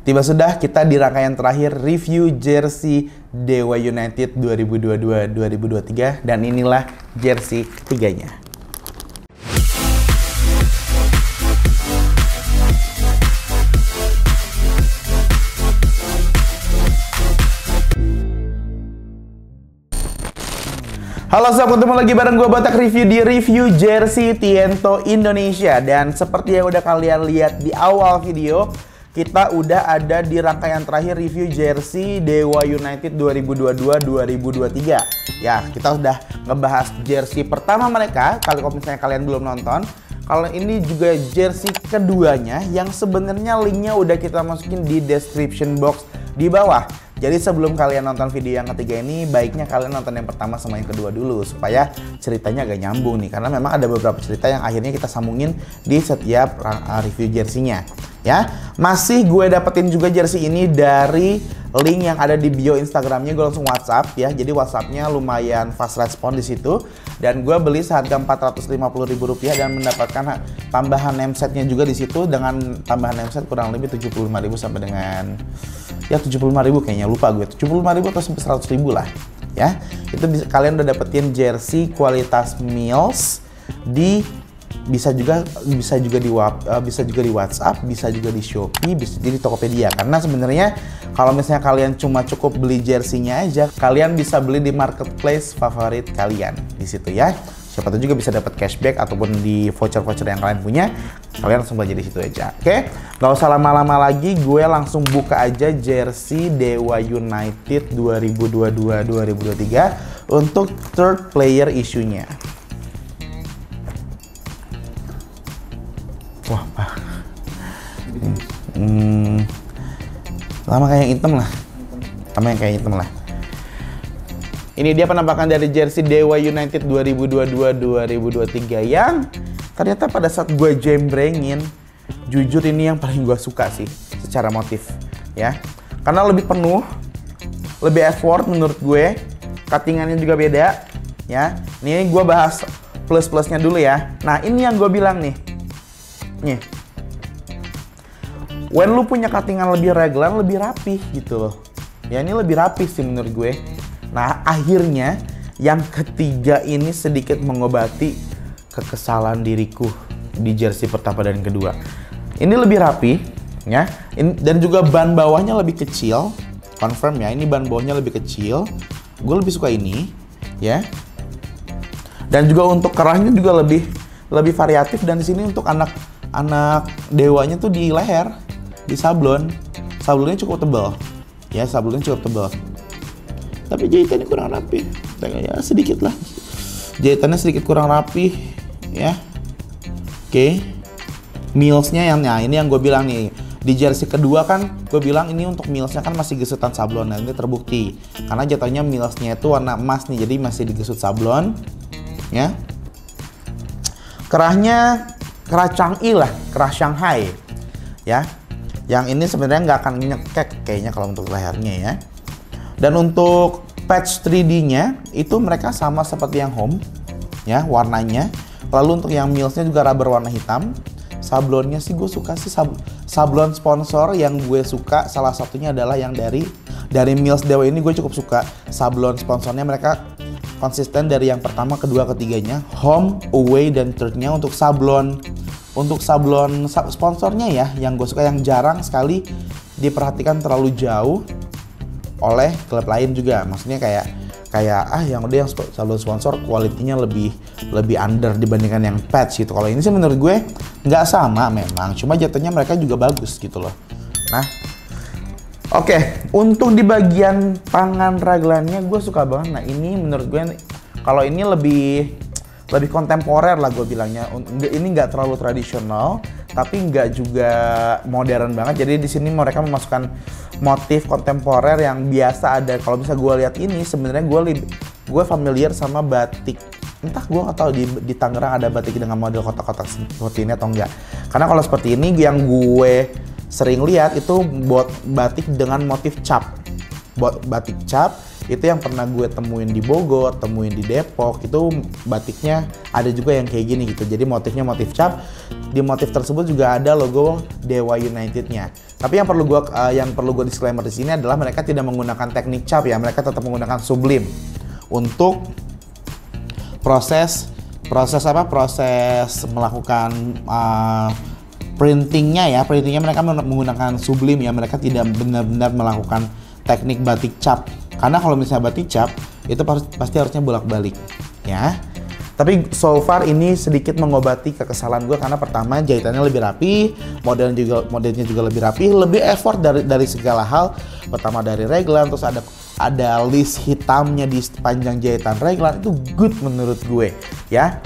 tiba sudah kita di rangkaian terakhir review jersey Dewa United 2022-2023 dan inilah jersey ketiganya. Halo sob, ketemu lagi bareng gue Botak Review di review jersey Tiento Indonesia. Dan seperti yang udah kalian lihat di awal video, kita udah ada di rangkaian terakhir review jersey Dewa United 2022-2023. Ya, kita udah ngebahas jersey pertama mereka. Kalau misalnya kalian belum nonton, kalau ini juga jersey keduanya yang sebenarnya linknya udah kita masukin di description box di bawah. Jadi sebelum kalian nonton video yang ketiga ini, baiknya kalian nonton yang pertama sama yang kedua dulu supaya ceritanya agak nyambung nih. Karena memang ada beberapa cerita yang akhirnya kita sambungin di setiap review jersey-nya. Ya, masih gue dapetin juga jersey ini dari link yang ada di bio Instagramnya. Gue langsung WhatsApp ya. Jadi WhatsAppnya lumayan fast respon di situ. Dan gue beli seharga Rp450.000 dan mendapatkan tambahan namesetnya juga di situ dengan tambahan nameset kurang lebih 75.000 sampai dengan ya 75.000 kayaknya, lupa gue 75.000 atau sampai 100.000 lah ya. Itu bisa, kalian udah dapetin jersey kualitas Mills di bisa juga di WhatsApp, bisa juga di Shopee, bisa jadi Tokopedia. Karena sebenarnya kalau misalnya kalian cuma cukup beli jersey-nya aja, kalian bisa beli di marketplace favorit kalian di situ ya. Siapa tahu juga bisa dapat cashback ataupun di voucher-voucher yang kalian punya, kalian langsung belanja di situ aja. Oke, nggak usah lama-lama lagi, gue langsung buka aja jersey Dewa United 2022-2023 untuk third player issue-nya. Wah, sama kayak yang hitam lah. Ini dia penampakan dari jersey Dewa United 2022-2023 yang ternyata pada saat gue jembrengin, jujur ini yang paling gue suka sih secara motif ya. Karena lebih penuh, lebih effort menurut gue, cuttingannya juga beda ya. Ini gue bahas plus-plusnya dulu ya. Nah, ini yang gue bilang nih, when lu punya cuttingan lebih reglan, lebih rapih gitu loh. Ya ini lebih rapih sih menurut gue. Nah akhirnya yang ketiga ini sedikit mengobati kekesalan diriku di jersey pertama dan kedua. Ini lebih rapi ya. Dan juga ban bawahnya lebih kecil. Confirm ya, ini ban bawahnya lebih kecil. Gue lebih suka ini ya. Dan juga untuk kerahnya juga lebih variatif. Dan di sini untuk anak dewanya tuh di leher, di sablon. Sablonnya cukup tebal. Ya, sablonnya cukup tebal. Tapi jahitannya kurang rapi. Ya sedikit lah. Jahitannya sedikit kurang rapi ya. Oke. Millsnya yang ini yang gue bilang nih. Di jersey kedua kan gue bilang ini untuk millsnya kan masih gesutan sablon. Nah, ini terbukti. Karena jatuhnya millsnya itu warna emas nih. Jadi masih digesut sablon. Ya. Kerahnya kerah Chang'i lah, kerah Shanghai ya. Yang ini sebenarnya nggak akan nyekek kayaknya kalau untuk lehernya ya. Dan untuk patch 3D-nya itu mereka sama seperti yang home ya warnanya. Lalu untuk yang Mills-nya juga rubber warna hitam. Sablonnya sih gue suka sih sablon sponsor yang gue suka salah satunya adalah yang dari Mills Dewa ini gue cukup suka. Sablon sponsornya mereka konsisten dari yang pertama, kedua, ketiganya, home, away, dan third-nya. Untuk sablon sponsornya ya, yang gue suka yang jarang sekali diperhatikan terlalu jauh oleh klub lain juga. Maksudnya kayak yang udah yang sablon sponsor kualitinya lebih under dibandingkan yang patch gitu. Kalau ini sih menurut gue nggak sama memang, cuma jatuhnya mereka juga bagus gitu loh. Nah, oke, untuk di bagian tangan raglannya gue suka banget. Nah ini menurut gue kalau ini lebih kontemporer lah gue bilangnya. Ini nggak terlalu tradisional, tapi nggak juga modern banget. Jadi di sini mereka memasukkan motif kontemporer yang biasa ada. Kalau bisa gue lihat ini, sebenarnya gue familiar sama batik. Entah gue nggak tahu di Tangerang ada batik dengan model kotak-kotak seperti ini atau enggak. Karena kalau seperti ini yang gue sering lihat itu buat batik dengan motif cap. Batik cap Itu yang pernah gue temuin di Bogor, temuin di Depok, itu batiknya ada juga yang kayak gini gitu. Jadi motifnya motif cap. Di motif tersebut juga ada logo Dewa United-nya. Tapi yang perlu gue disclaimer di sini adalah mereka tidak menggunakan teknik cap ya, mereka tetap menggunakan sublim untuk proses melakukan printingnya mereka menggunakan sublim ya, mereka tidak benar-benar melakukan teknik batik cap. Karena kalau misalnya batik cap itu pasti harusnya bolak-balik ya. Tapi so far ini sedikit mengobati kekesalan gue karena pertama jahitannya lebih rapi, modelnya juga lebih rapi, lebih effort dari segala hal. Pertama dari reglan, terus ada list hitamnya di sepanjang jahitan reglan, itu good menurut gue ya.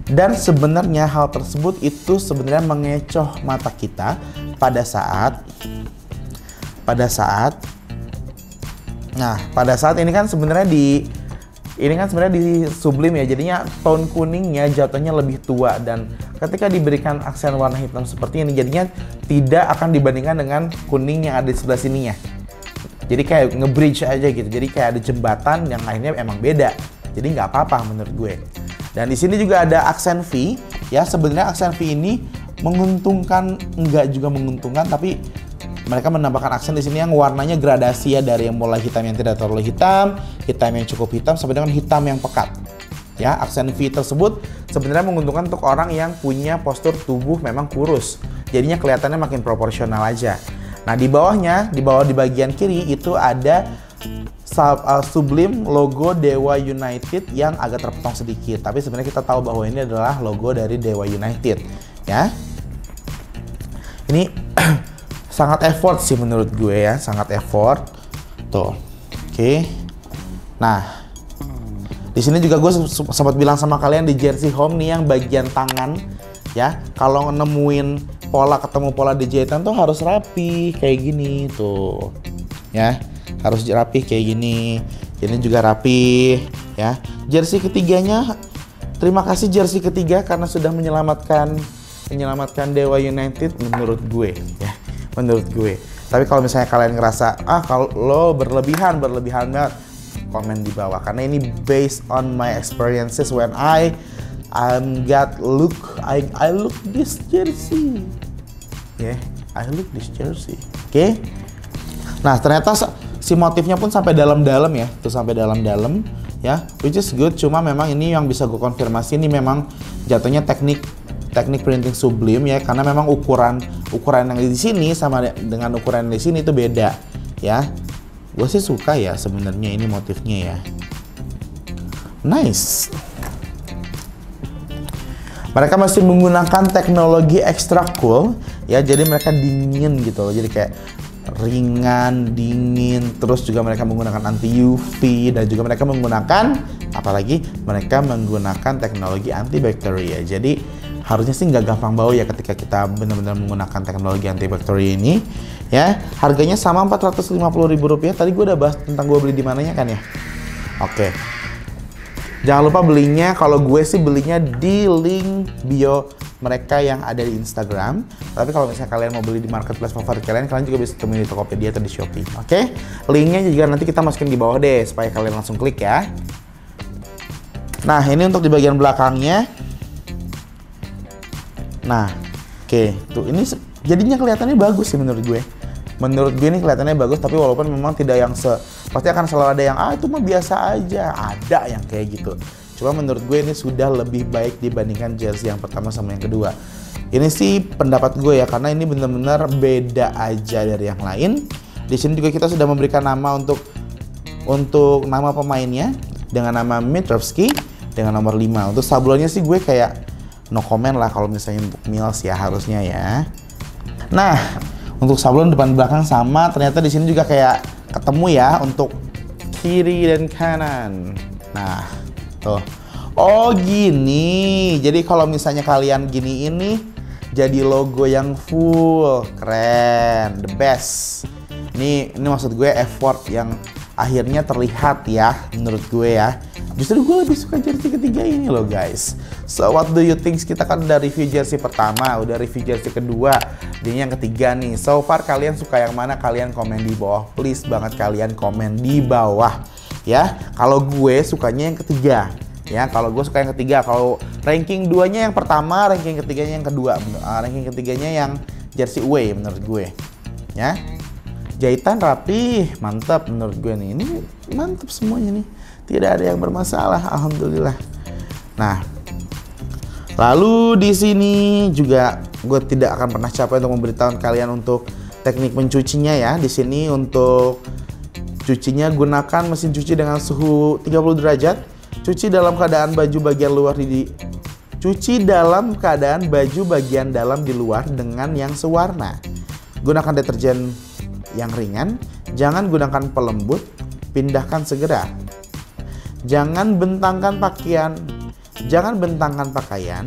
Dan sebenarnya hal tersebut itu sebenarnya mengecoh mata kita pada saat ini kan sebenarnya di sublim ya, jadinya tone kuningnya jatuhnya lebih tua, dan ketika diberikan aksen warna hitam seperti ini jadinya tidak akan dibandingkan dengan kuning yang ada di sebelah sininya. Jadi kayak nge-bridge aja gitu, jadi kayak ada jembatan yang akhirnya emang beda. Jadi nggak apa-apa menurut gue. Dan di sini juga ada aksen V ya, sebenarnya aksen V ini menguntungkan, enggak juga menguntungkan, tapi mereka menambahkan aksen di sini yang warnanya gradasi ya, dari yang mulai hitam yang tidak terlalu hitam, hitam yang cukup hitam, sampai dengan hitam yang pekat. Ya, aksen V tersebut sebenarnya menguntungkan untuk orang yang punya postur tubuh memang kurus. Jadinya kelihatannya makin proporsional aja. Nah, di bagian kiri itu ada sublim logo Dewa United yang agak terpotong sedikit. Tapi sebenarnya kita tahu bahwa ini adalah logo dari Dewa United. Ya, ini sangat effort sih menurut gue ya, sangat effort. Tuh, oke. Nah, di sini juga gue sempat bilang sama kalian di jersey home nih yang bagian tangan ya, kalau nemuin ketemu pola di jahitan tuh harus rapi kayak gini tuh, ya harus rapi kayak gini. Ini juga rapi ya. Jersey ketiganya, terima kasih jersey ketiga karena sudah menyelamatkan Dewa United menurut gue ya. Menurut gue. Tapi kalau misalnya kalian ngerasa kalau lo berlebihan banget, komen di bawah karena ini based on my experiences when I look this jersey. Yeah, I look this jersey. Oke. Nah, ternyata si motifnya pun sampai dalam-dalam ya. Tuh sampai dalam-dalam ya, which is good. Cuma memang ini yang bisa gue konfirmasi, ini memang jatuhnya teknik printing sublim ya, karena memang ukuran yang di sini sama dengan ukuran yang di sini itu beda ya. Gue sih suka ya sebenarnya ini motifnya ya, nice. Mereka masih menggunakan teknologi extra cool ya, jadi mereka dingin gitu loh, jadi kayak ringan, dingin, terus juga mereka menggunakan anti UV, dan juga mereka menggunakan teknologi antibakteria. Jadi harusnya sih nggak gampang bau ya ketika kita benar-benar menggunakan teknologi antibakteria ini ya. Harganya sama Rp450.000. Tadi gue udah bahas tentang gue beli di mananya kan ya. Oke. Jangan lupa belinya, kalau gue sih belinya di link bio mereka yang ada di Instagram. Tapi kalau misalnya kalian mau beli di marketplace favorit kalian juga bisa temuin di Tokopedia atau di Shopee. Oke? Linknya juga nanti kita masukin di bawah deh supaya kalian langsung klik ya. Nah, ini untuk di bagian belakangnya. Nah, oke, tuh ini jadinya kelihatannya bagus sih menurut gue. Menurut gue ini kelihatannya bagus, tapi walaupun memang tidak yang pasti akan selalu ada yang itu mah biasa aja, ada yang kayak gitu. Cuma menurut gue ini sudah lebih baik dibandingkan jersey yang pertama sama yang kedua. Ini sih pendapat gue ya, karena ini benar-benar beda aja dari yang lain. Di sini juga kita sudah memberikan nama untuk nama pemainnya dengan nama Mitrovski dengan nomor 5. Untuk sablonnya sih gue kayak no comment lah kalau misalnya untuk Mills ya, harusnya ya. Nah, untuk sablon depan belakang sama, ternyata di sini juga kayak ketemu ya untuk kiri dan kanan. Nah, tuh. Oh gini. Jadi kalau misalnya kalian gini ini jadi logo yang full, keren, the best. Ini maksud gue effort yang akhirnya terlihat ya menurut gue ya. Justru gue lebih suka jersey ketiga ini loh guys. So what do you think? Kita kan udah review jersey pertama, udah review jersey kedua, ini yang ketiga nih. So far kalian suka yang mana? Kalian komen di bawah. Please banget kalian komen di bawah ya. Kalau gue sukanya yang ketiga ya. Kalau gue suka yang ketiga. Kalau ranking duanya yang pertama, ranking ketiganya yang kedua. Ranking ketiganya yang jersey away menurut gue ya. Jahitan rapi, mantap menurut gue nih. Ini mantap semuanya nih. Tidak ada yang bermasalah, alhamdulillah. Nah, lalu di sini juga gue tidak akan pernah capek untuk memberitahu kalian untuk teknik mencucinya ya. Di sini untuk cucinya gunakan mesin cuci dengan suhu 30 derajat. Cuci dalam keadaan baju bagian luar cuci dalam keadaan baju bagian dalam di luar dengan yang sewarna. Gunakan deterjen yang ringan, jangan gunakan pelembut, pindahkan segera. Jangan bentangkan pakaian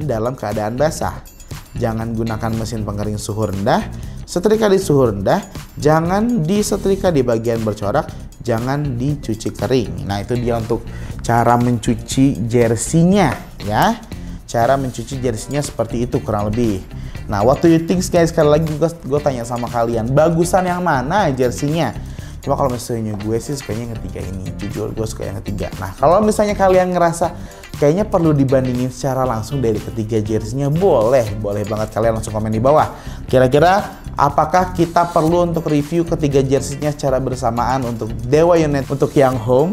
dalam keadaan basah. Jangan gunakan mesin pengering suhu rendah. Setrika di suhu rendah. Jangan disetrika di bagian bercorak. Jangan dicuci kering. Nah, itu dia untuk cara mencuci jersinya ya. Cara mencuci jersinya seperti itu kurang lebih. Nah, what do you think guys? Sekali lagi gue tanya sama kalian, bagusan yang mana jersinya? Cuma kalau misalnya gue sih sukanya yang ketiga ini. Jujur gue suka yang ketiga. Nah, kalau misalnya kalian ngerasa kayaknya perlu dibandingin secara langsung dari ketiga jersinya, boleh banget kalian langsung komen di bawah. Kira-kira apakah kita perlu untuk review ketiga jersinya secara bersamaan untuk Dewa United, untuk yang home,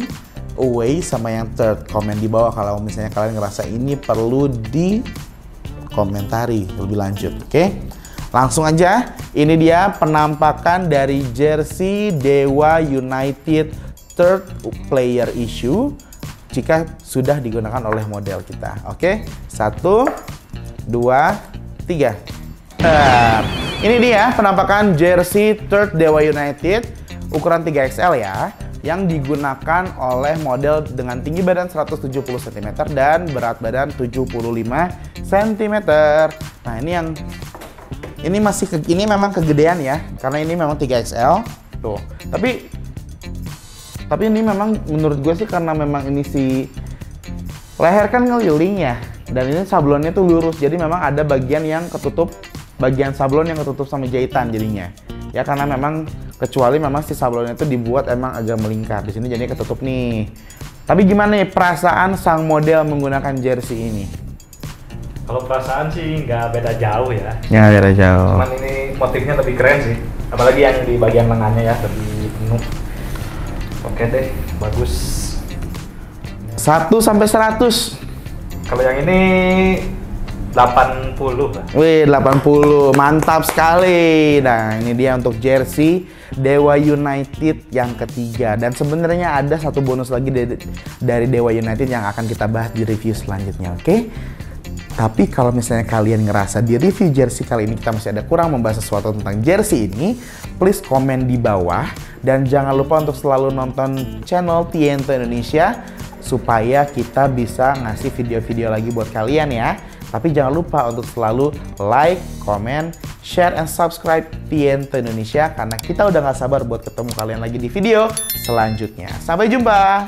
away, sama yang third? Komen di bawah kalau misalnya kalian ngerasa ini perlu dikomentari lebih lanjut, oke? Langsung aja, ini dia penampakan dari jersey Dewa United third player issue jika sudah digunakan oleh model kita. Oke, 1, 2, 3. Ini dia penampakan jersey third Dewa United ukuran 3XL ya, yang digunakan oleh model dengan tinggi badan 170 cm dan berat badan 75 cm. Nah, ini memang kegedean ya, karena ini memang 3XL tuh. Tapi ini memang menurut gue sih karena memang ini si leher kan ngeliling ya, dan ini sablonnya tuh lurus, jadi memang ada bagian yang ketutup, bagian sablon yang ketutup sama jahitan jadinya. Ya karena memang kecuali memang si sablonnya itu dibuat emang agak melingkar di sini, jadinya ketutup nih. Tapi gimana nih perasaan sang model menggunakan jersey ini? Kalau perasaan sih nggak beda jauh ya. Nggak beda jauh. Cuman ini motifnya lebih keren sih. Apalagi yang di bagian lengannya ya, lebih penuh. Oke deh, bagus. 1 sampai 100. Kalau yang ini 80 lah. Wih, 80. Mantap sekali. Nah, ini dia untuk jersey Dewa United yang ketiga. Dan sebenarnya ada satu bonus lagi dari Dewa United yang akan kita bahas di review selanjutnya, oke? Tapi kalau misalnya kalian ngerasa di review jersey kali ini kita masih ada kurang membahas sesuatu tentang jersey ini, please komen di bawah. Dan jangan lupa untuk selalu nonton channel Tiento Indonesia supaya kita bisa ngasih video-video lagi buat kalian ya. Tapi jangan lupa untuk selalu like, comment, share, and subscribe Tiento Indonesia karena kita udah gak sabar buat ketemu kalian lagi di video selanjutnya. Sampai jumpa!